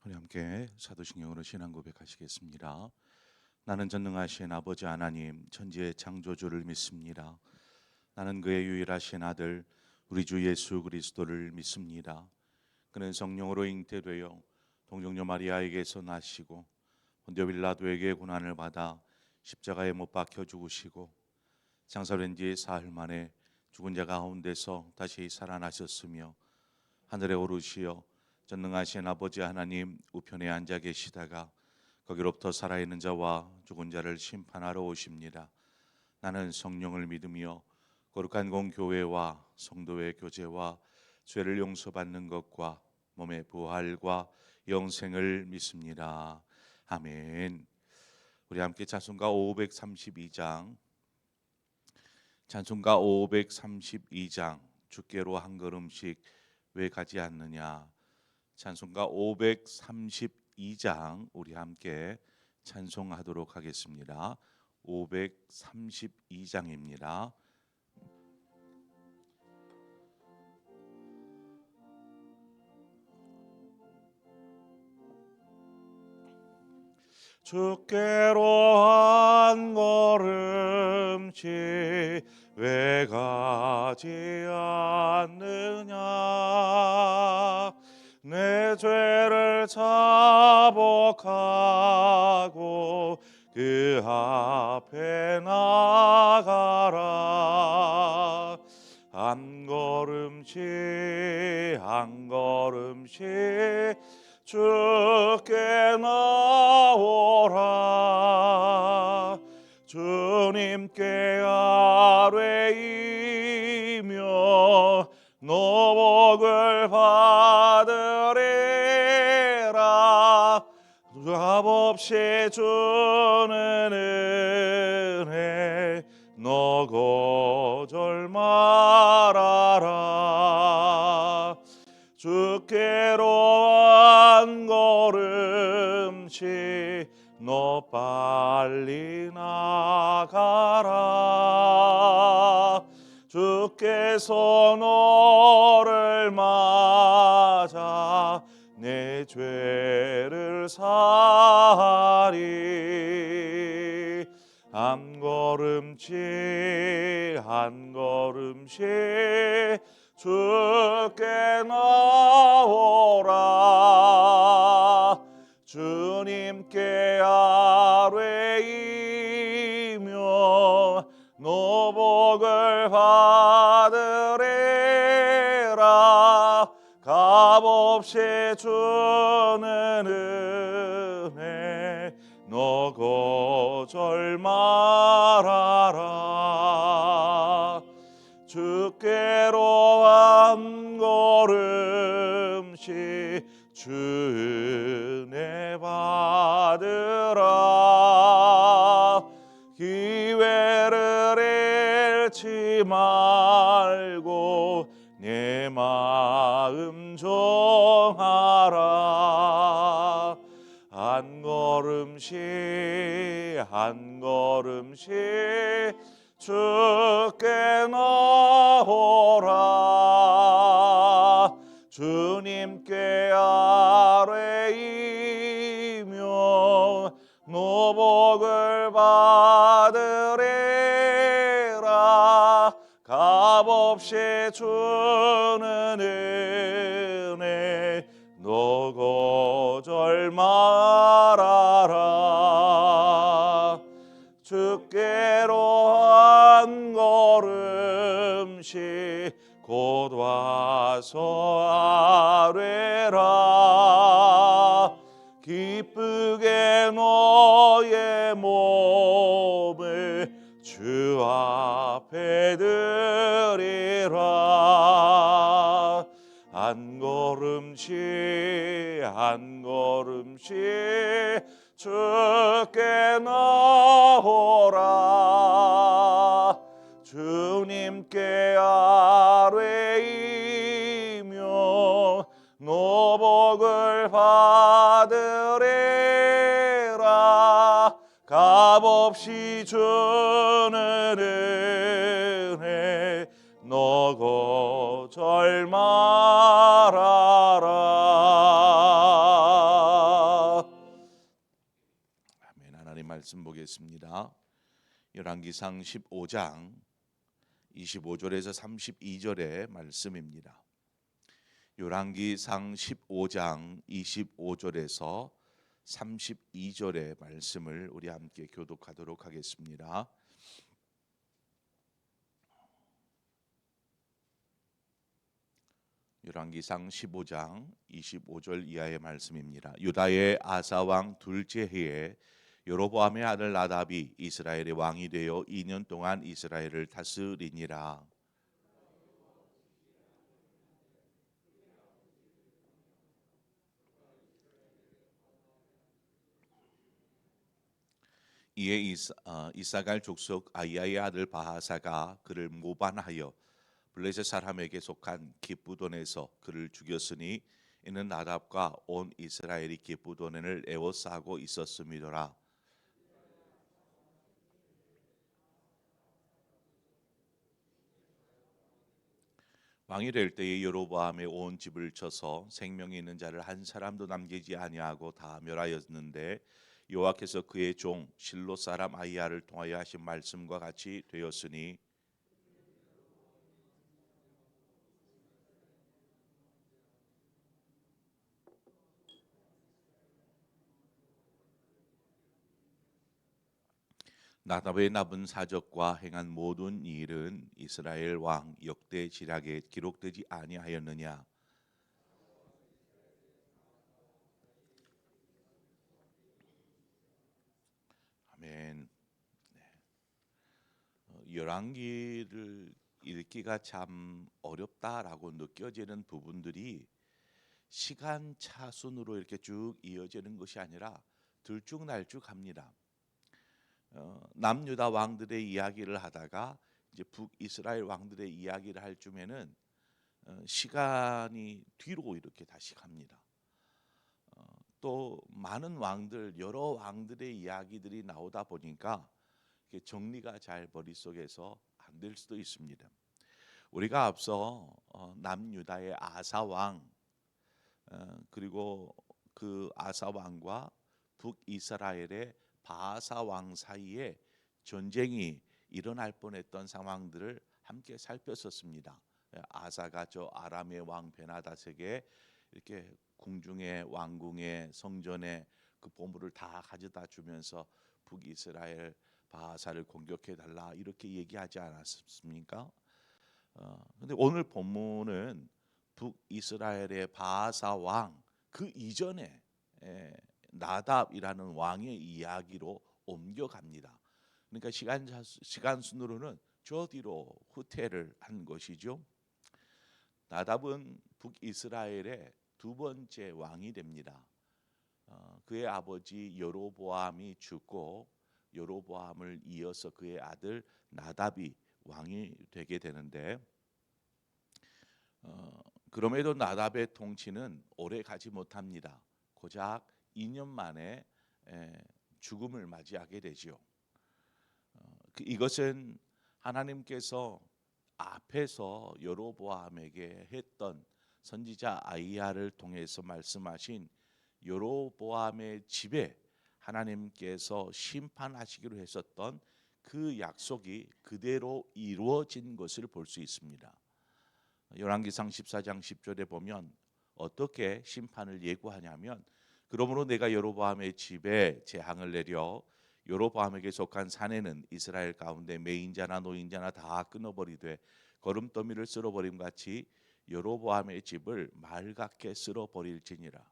우리 함께 사도신경으로 신앙 고백하시겠습니다. 나는 전능하신 아버지 하나님 천지의 창조주를 믿습니다. 나는 그의 유일하신 아들 우리 주 예수 그리스도를 믿습니다. 그는 성령으로 잉태되어 동정녀 마리아에게서 나시고 본디오 빌라도에게 고난을 받아 십자가에 못 박혀 죽으시고 장사된 지 사흘 만에 죽은 자 가운데서 다시 살아나셨으며 하늘에 오르시어 전능하신 아버지 하나님 우편에 앉아 계시다가 거기로부터 살아있는 자와 죽은 자를 심판하러 오십니다. 나는 성령을 믿으며 거룩한 공교회와 성도의 교제와 죄를 용서받는 것과 몸의 부활과 영생을 믿습니다. 아멘. 우리 함께 찬송가 532장 주께로 한 걸음씩 왜 가지 않느냐. 찬송가 532장 우리 함께 찬송하도록 하겠습니다. 532장입니다. 주께로 한 걸음씩 왜 가지 않느냐. 내 죄를 자복하고 그 앞에 나가라. 한 걸음씩 한 걸음씩 주께 나오라. 주님께 아뢰이며 노복을 받으리라. 값없이 주는 은혜 너 거절 말아라. 주께로 한 걸음씩 너 빨리 나가라. 주께서 너를 맞아 내 죄를 사하리. 한 걸음씩 한 걸음씩 주께 나오라. 주님께 아뢰이며 노복을 받으리라. 값없이 주는 은혜 너 거절 말아라. 주께로 한 걸음씩 주 은혜 받으라. 기회를 잃지 말고 내 마음 정하라. 한 걸음씩 한 걸음씩 주께 나오라. 주님께 아뢰이며 노복을 받으리라. 값없이 주는 은혜 너 거절 말아라. 주께로 한 걸음씩 곧 와서 아뢰라. 기쁘게 너의 몸을 주 앞에 드리라. 한 걸음씩 한 걸음씩 주께 나오라. 주님께 아뢰이며 노복을 받으리라. 값없이 주는 은혜 너 거절 말아라. 보겠습니다. 열왕기상 15장 25절에서 32절의 말씀입니다. 열왕기상 15장 25절에서 32절의 말씀을 우리 함께 교독하도록 하겠습니다. 열왕기상 15장 25절 이하의 말씀입니다. 유다의 아사 왕 둘째 해에 여로보암의 아들 나답이 이스라엘의 왕이 되어 2년 동안 이스라엘을 다스리니라. 이에 이사갈 족속 아이야의 아들 바하사가 그를 모반하여 블레셋 사람에게 속한 기브돈에서 그를 죽였으니 이는 나답과 온 이스라엘이 기브돈을 에워싸고 있었음이더라. 왕이 될 때에 여로보암의 온 집을 쳐서 생명이 있는 자를 한 사람도 남기지 아니하고 다 멸하였는데 여호와께서 그의 종 실로 사람 아히야를 통하여 하신 말씀과 같이 되었으니 나답의 나쁜 사적과 행한 모든 일은 이스라엘 왕 역대 지략에 기록되지 아니하였느냐. 아멘. 열왕기를 읽기가 참 어렵다라고 느껴지는 부분들이 시간 차순으로 이렇게 쭉 이어지는 것이 아니라 들쭉날쭉합니다. 남유다 왕들의 이야기를 하다가 이제 북이스라엘 왕들의 이야기를 할 쯤에는 시간이 뒤로 이렇게 다시 갑니다. 또 많은 왕들, 여러 왕들의 이야기들이 나오다 보니까 정리가 잘 머릿속에서 안 될 수도 있습니다. 우리가 앞서 남유다의 아사 왕 그리고 그 아사 왕과 북이스라엘의 바하사 왕 사이에 전쟁이 일어날 뻔했던 상황들을 함께 살폈었습니다. 아사가 저 아람의 왕 베나다스에게 이렇게 궁중의 왕궁의 성전에 그 보물을 다 가져다 주면서 북이스라엘 바하사를 공격해 달라 이렇게 얘기하지 않았습니까? 근데 오늘 본문은 북이스라엘의 바하사 왕 그 이전에 나답이라는 왕의 이야기로 옮겨갑니다. 그러니까 시간 순으로는 저 뒤로 후퇴를 한 것이죠. 나답은 북이스라엘의 두 번째 왕이 됩니다. 그의 아버지 여로보암이 죽고 여로보암을 이어서 그의 아들 나답이 왕이 되게 되는데 그럼에도 나답의 통치는 오래 가지 못합니다. 고작 2년 만에 죽음을 맞이하게 되지요. 이것은 하나님께서 앞에서 여로보암에게 했던 선지자 아히야를 통해서 말씀하신 여로보암의 집에 하나님께서 심판하시기로 했었던 그 약속이 그대로 이루어진 것을 볼 수 있습니다. 열왕기상 14장 10절에 보면 어떻게 심판을 예고하냐면 그러므로 내가 여로보암의 집에 재앙을 내려 여로보암에게 속한 산에는 이스라엘 가운데 매인자나 노인자나 다 끊어버리되 거름더미를 쓸어버림 같이 여로보암의 집을 맑게 쓸어버릴지니라.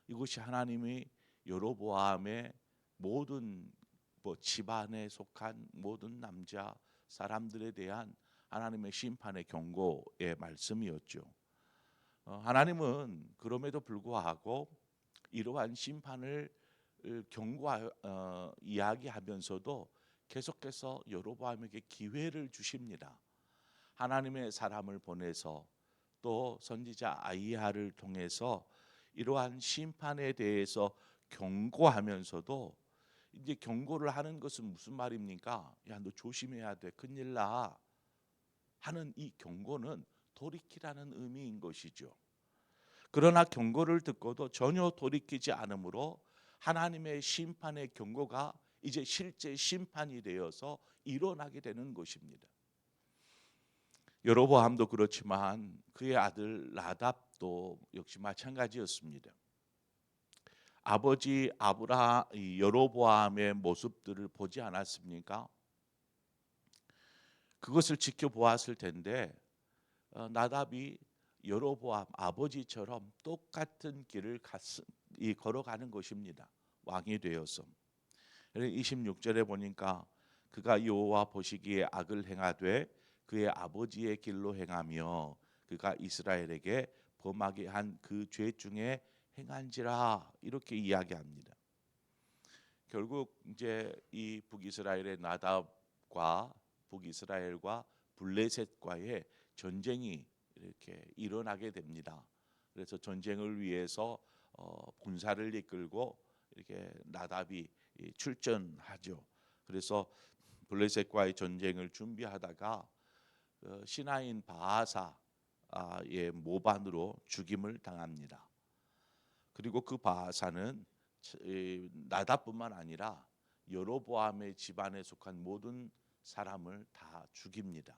이것이 하나님이 여로보암의 모든 집안에 속한 모든 남자 사람들에 대한 하나님의 심판의 경고의 말씀이었죠. 하나님은 그럼에도 불구하고 이러한 심판을 이야기하면서도 계속해서 여로보암에게 기회를 주십니다. 하나님의 사람을 보내서 또 선지자 아히야를 통해서 이러한 심판에 대해서 경고하면서도 이제 경고를 하는 것은 무슨 말입니까? 야, 너 조심해야 돼. 큰일 나. 하는 이 경고는 돌이키라는 의미인 것이죠. 그러나 경고를 듣고도 전혀 돌이키지 않으므로 하나님의 심판의 경고가 이제 실제 심판이 되어서 일어나게 되는 것입니다. 여로보암도 그렇지만 그의 아들 나답도 역시 마찬가지였습니다. 아버지 여로보암의 모습들을 보지 않았습니까? 그것을 지켜보았을 텐데 나답이 여로보암 아버지처럼 똑같은 길을 걸어가는 것입니다. 왕이 되어서. 26절에 보니까 그가 여호와 보시기에 악을 행하되 그의 아버지의 길로 행하며 그가 이스라엘에게 범하게 한 그 죄 중에 행한지라, 이렇게 이야기합니다. 결국 이제 이 북이스라엘의 나답과 북이스라엘과 블레셋과의 전쟁이 이렇게 일어나게 됩니다. 그래서 전쟁을 위해서 군사를 이끌고 이렇게 나답이 출전하죠. 그래서 블레셋과의 전쟁을 준비하다가 신하인 바하사의 모반으로 죽임을 당합니다. 그리고 그 바하사는 나답뿐만 아니라 여로보암의 집안에 속한 모든 사람을 다 죽입니다.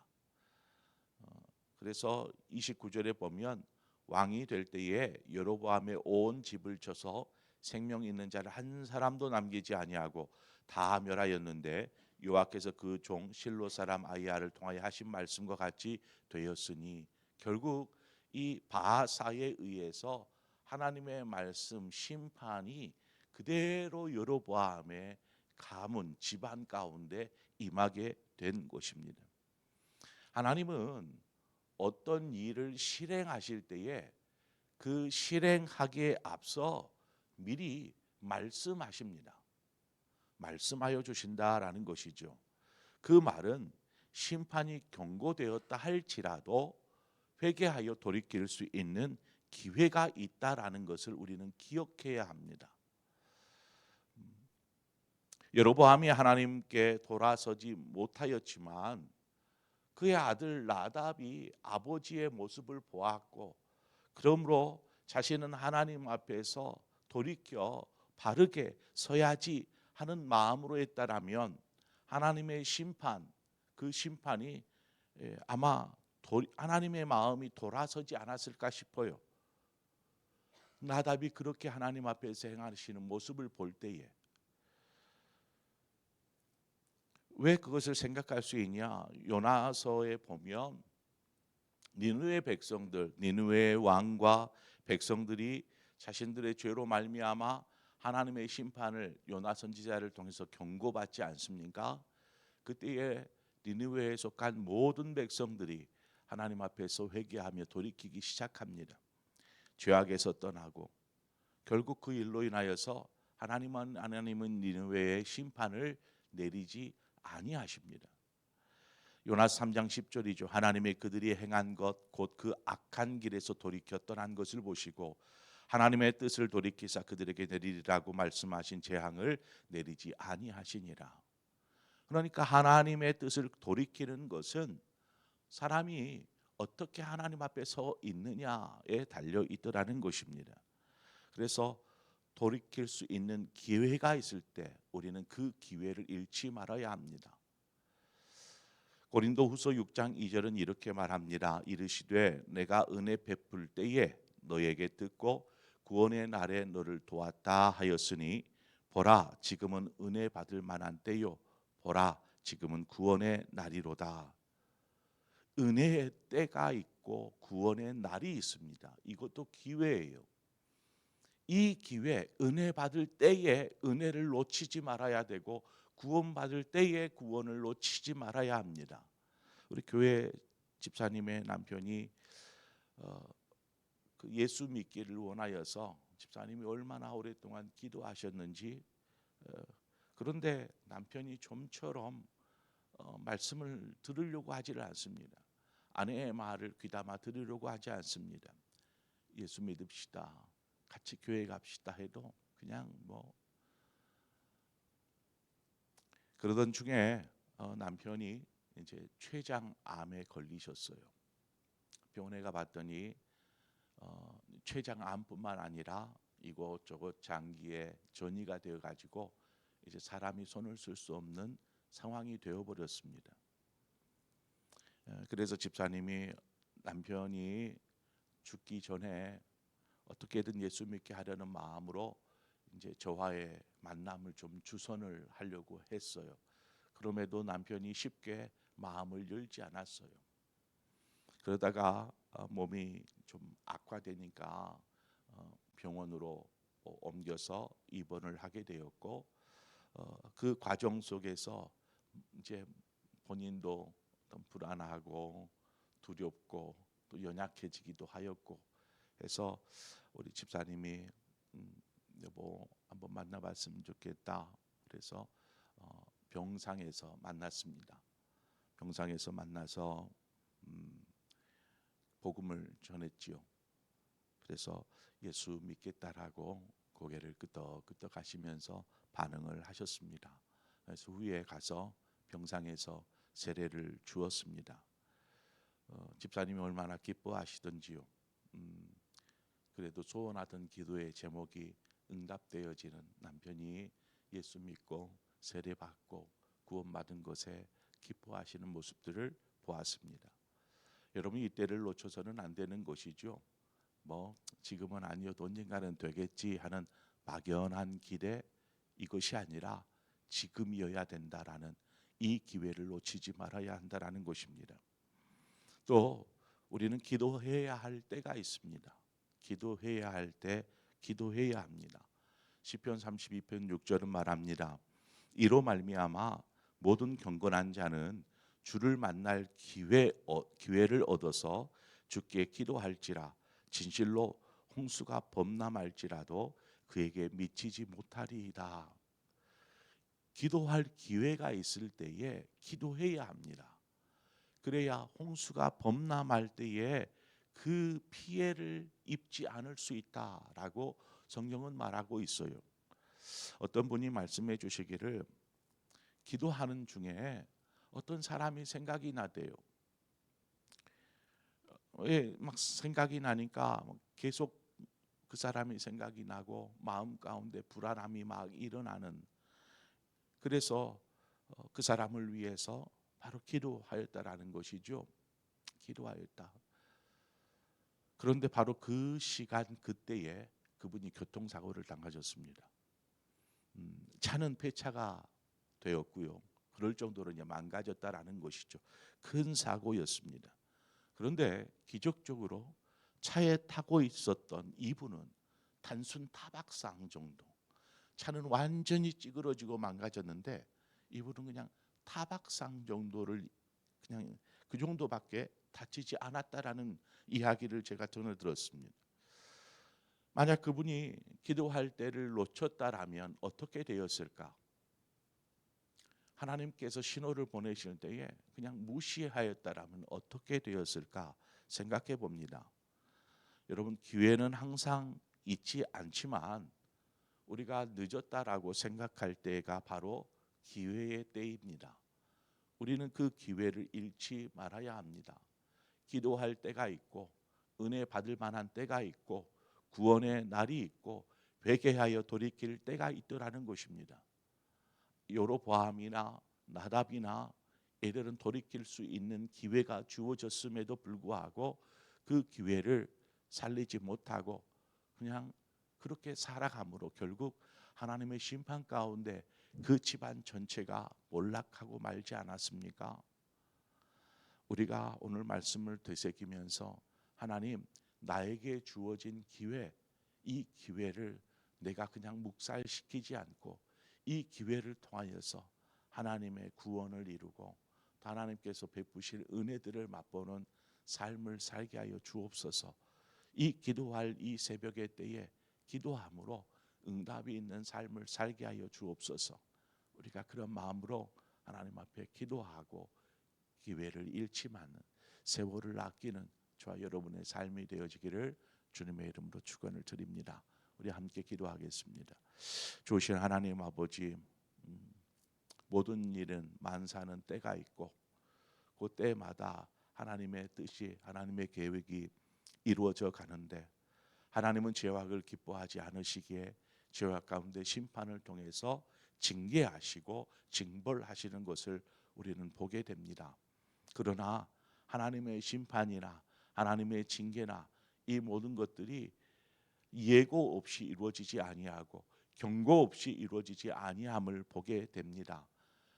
그래서 29절에 보면 왕이 될 때에 여로보암의 온 집을 쳐서 생명 있는 자를 한 사람도 남기지 아니하고 다 멸하였는데 여호와께서 그 종 실로 사람 아히야를 통하여 하신 말씀과 같이 되었으니, 결국 이 바하사에 의해서 하나님의 말씀 심판이 그대로 여로보암의 가문 집안 가운데 임하게 된 것입니다. 하나님은 어떤 일을 실행하실 때에 그 실행하기에 앞서 미리 말씀하십니다. 말씀하여 주신다라는 것이죠. 그 말은 심판이 경고되었다 할지라도 회개하여 돌이킬 수 있는 기회가 있다라는 것을 우리는 기억해야 합니다. 여로보암이 하나님께 돌아서지 못하였지만 그의 아들 나답이 아버지의 모습을 보았고, 그러므로 자신은 하나님 앞에서 돌이켜 바르게 서야지 하는 마음으로 했다라면 하나님의 심판, 그 심판이 아마 하나님의 마음이 돌아서지 않았을까 싶어요. 나답이 그렇게 하나님 앞에서 행하시는 모습을 볼 때에 왜 그것을 생각할 수 있냐? 요나서에 보면 니느웨 백성들, 니느웨 왕과 백성들이 자신들의 죄로 말미암아 하나님의 심판을 요나 선지자를 통해서 경고받지 않습니까? 그때에 니느웨에 속한 모든 백성들이 하나님 앞에서 회개하며 돌이키기 시작합니다. 죄악에서 떠나고, 결국 그 일로 인하여서 하나님은 니느웨의 심판을 내리지 아니하십니다. 요나서 3장 10절이죠. 하나님의 그들이 행한 것 곧 그 악한 길에서 돌이켜 떠난 것을 보시고 하나님의 뜻을 돌이키사 그들에게 내리리라고 말씀하신 재앙을 내리지 아니하시니라. 그러니까 하나님의 뜻을 돌이키는 것은 사람이 어떻게 하나님 앞에 서 있느냐에 달려 있더라는 것입니다. 그래서 돌이킬 수 있는 기회가 있을 때 우리는 그 기회를 잃지 말아야 합니다. 고린도후서 6장 2절은 이렇게 말합니다. 이르시되 내가 은혜 베풀 때에 너에게 듣고 구원의 날에 너를 도왔다 하였으니 보라 지금은 은혜 받을 만한 때요 보라 지금은 구원의 날이로다. 은혜의 때가 있고 구원의 날이 있습니다. 이것도 기회예요. 이 기회, 은혜 받을 때에 은혜를 놓치지 말아야 되고 구원받을 때에 구원을 놓치지 말아야 합니다. 우리 교회 집사님의 남편이 그 예수 믿기를 원하여서 집사님이 얼마나 오랫동안 기도하셨는지, 그런데 남편이 좀처럼 말씀을 들으려고 하지를 않습니다. 아내의 말을 귀담아 들으려고 하지 않습니다. 예수 믿읍시다, 같이 교회 갑시다 해도 그냥 뭐 그러던 중에 남편이 이제 췌장암에 걸리셨어요. 병원에 가봤더니 췌장암뿐만 아니라 이곳저곳 장기에 전이가 되어 가지고 이제 사람이 손을 쓸 수 없는 상황이 되어 버렸습니다. 그래서 집사님이 남편이 죽기 전에 어떻게든 예수 믿게 하려는 마음으로 이제 저와의 만남을 좀 주선을 하려고 했어요. 그럼에도 남편이 쉽게 마음을 열지 않았어요. 그러다가 몸이 좀 악화되니까 병원으로 옮겨서 입원을 하게 되었고, 그 과정 속에서 이제 본인도 좀 불안하고 두렵고 또 연약해지기도 하였고 해서 우리 집사님이 여보 한번 만나봤으면 좋겠다. 그래서 병상에서 만났습니다. 병상에서 만나서 복음을 전했지요. 그래서 예수 믿겠다라고 고개를 끄덕끄덕 하시면서 반응을 하셨습니다. 그래서 후에 가서 병상에서 세례를 주었습니다. 집사님이 얼마나 기뻐하시던지요. 그래도 소원하던 기도의 제목이 응답되어지는 남편이 예수 믿고 세례 받고 구원받은 것에 기뻐하시는 모습들을 보았습니다. 여러분, 이때를 놓쳐서는 안 되는 것이죠. 지금은 아니어도 언젠가는 되겠지 하는 막연한 기대, 이것이 아니라 지금이어야 된다라는 이 기회를 놓치지 말아야 한다라는 것입니다. 또 우리는 기도해야 할 때가 있습니다. 기도해야 할 때 기도해야 합니다. 시편 32편 6절은 말합니다. 이로 말미암아 모든 경건한 자는 주를 만날 기회를 얻어서 주께 기도할지라. 진실로 홍수가 범람할지라도 그에게 미치지 못하리이다. 기도할 기회가 있을 때에 기도해야 합니다. 그래야 홍수가 범람할 때에 그 피해를 입지 않을 수 있다라고 성경은 말하고 있어요. 어떤 분이 말씀해 주시기를 기도하는 중에 어떤 사람이 생각이 나대요. 막 생각이 나니까 계속 그 사람이 생각이 나고 마음 가운데 불안함이 막 일어나는, 그래서 그 사람을 위해서 바로 기도하였다라는 것이죠. 기도하였다. 그런데 바로 그 시간 그때에 그분이 교통사고를 당하셨습니다. 차는 폐차가 되었고요. 그럴 정도로 이제 망가졌다라는 것이죠. 큰 사고였습니다. 그런데 기적적으로 차에 타고 있었던 이분은 단순 타박상 정도, 차는 완전히 찌그러지고 망가졌는데 이분은 그냥 타박상 정도를, 그냥 그 정도밖에 다치지 않았다라는 이야기를 제가 전해 들었습니다. 만약 그분이 기도할 때를 놓쳤다라면 어떻게 되었을까? 하나님께서 신호를 보내실 때에 그냥 무시하였다라면 어떻게 되었을까 생각해 봅니다. 여러분, 기회는 항상 있지 않지만 우리가 늦었다라고 생각할 때가 바로 기회의 때입니다. 우리는 그 기회를 잃지 말아야 합니다. 기도할 때가 있고 은혜 받을 만한 때가 있고 구원의 날이 있고 회개하여 돌이킬 때가 있더라는 것입니다. 여로보암이나 나답이나 이들은 돌이킬 수 있는 기회가 주어졌음에도 불구하고 그 기회를 살리지 못하고 그냥 그렇게 살아감으로 결국 하나님의 심판 가운데 그 집안 전체가 몰락하고 말지 않았습니까? 우리가 오늘 말씀을 되새기면서 하나님, 나에게 주어진 기회, 이 기회를 내가 그냥 묵살시키지 않고 이 기회를 통하여서 하나님의 구원을 이루고 하나님께서 베푸실 은혜들을 맛보는 삶을 살게 하여 주옵소서. 이 기도할 이 새벽의 때에 기도함으로 응답이 있는 삶을 살게 하여 주옵소서. 우리가 그런 마음으로 하나님 앞에 기도하고 기회를 잃지 않는, 세월을 아끼는 저와 여러분의 삶이 되어지기를 주님의 이름으로 축원을 드립니다. 우리 함께 기도하겠습니다. 좋으신 하나님 아버지, 모든 일은 만사는 때가 있고 그 때마다 하나님의 뜻이, 하나님의 계획이 이루어져 가는데 하나님은 죄악을 기뻐하지 않으시기에 죄악 가운데 심판을 통해서 징계하시고 징벌하시는 것을 우리는 보게 됩니다. 그러나 하나님의 심판이나 하나님의 징계나 이 모든 것들이 예고 없이 이루어지지 아니하고 경고 없이 이루어지지 아니함을 보게 됩니다.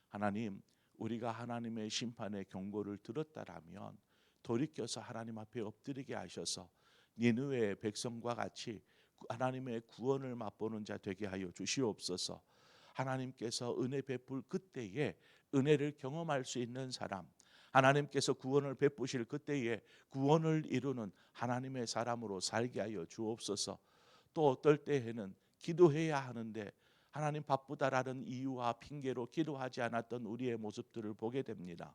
하나님, 우리가 하나님의 심판의 경고를 들었다라면 돌이켜서 하나님 앞에 엎드리게 하셔서 니느웨의 백성과 같이 하나님의 구원을 맛보는 자 되게 하여 주시옵소서. 하나님께서 은혜 베풀 그때에 은혜를 경험할 수 있는 사람, 하나님께서 구원을 베푸실 그때에 구원을 이루는 하나님의 사람으로 살게 하여 주옵소서. 또 어떨 때에는 기도해야 하는데 하나님 바쁘다라는 이유와 핑계로 기도하지 않았던 우리의 모습들을 보게 됩니다.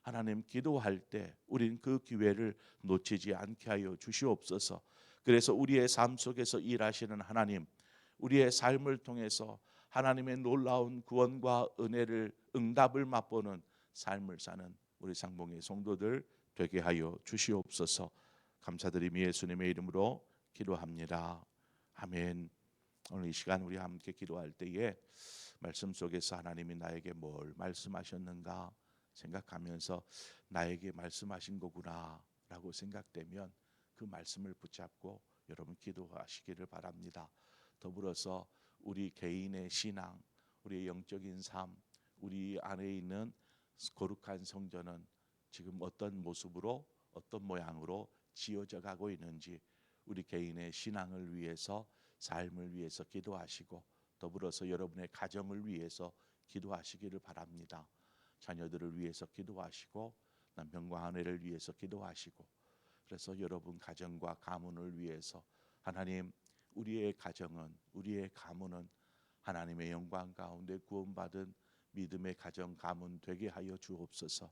하나님, 기도할 때 우린 그 기회를 놓치지 않게 하여 주시옵소서. 그래서 우리의 삶 속에서 일하시는 하나님, 우리의 삶을 통해서 하나님의 놀라운 구원과 은혜를 응답을 맛보는 삶을 사는 우리 상봉의 성도들 되게 하여 주시옵소서. 감사드리며 예수님의 이름으로 기도합니다. 아멘. 오늘 이 시간 우리 함께 기도할 때에 말씀 속에서 하나님이 나에게 뭘 말씀하셨는가 생각하면서 나에게 말씀하신 거구나 라고 생각되면 그 말씀을 붙잡고 여러분 기도하시기를 바랍니다. 더불어서 우리 개인의 신앙, 우리의 영적인 삶, 우리 안에 있는 거룩한 성전은 지금 어떤 모습으로 어떤 모양으로 지어져 가고 있는지 우리 개인의 신앙을 위해서, 삶을 위해서 기도하시고 더불어서 여러분의 가정을 위해서 기도하시기를 바랍니다. 자녀들을 위해서 기도하시고 남편과 아내를 위해서 기도하시고, 그래서 여러분 가정과 가문을 위해서 하나님, 우리의 가정은, 우리의 가문은 하나님의 영광 가운데 구원받은 믿음의 가정 가문 되게 하여 주옵소서.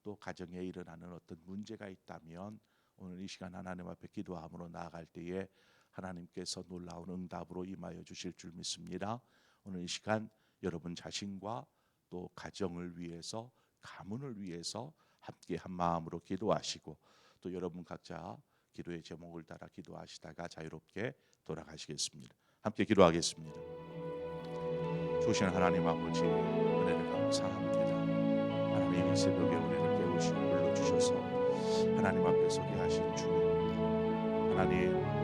또 가정에 일어나는 어떤 문제가 있다면 오늘 이 시간 하나님 앞에 기도함으로 나아갈 때에 하나님께서 놀라운 응답으로 임하여 주실 줄 믿습니다. 오늘 이 시간 여러분 자신과 또 가정을 위해서, 가문을 위해서 함께 한 마음으로 기도하시고 또 여러분 각자 기도의 제목을 따라 기도하시다가 자유롭게 돌아가시겠습니다. 함께 기도하겠습니다. 주신 하나님 아버지, 은혜를 감사합니다. 하나님, 이 새벽에 우리를 깨우시고 불러주셔서 하나님 앞에 서게 하신 주님, 하나님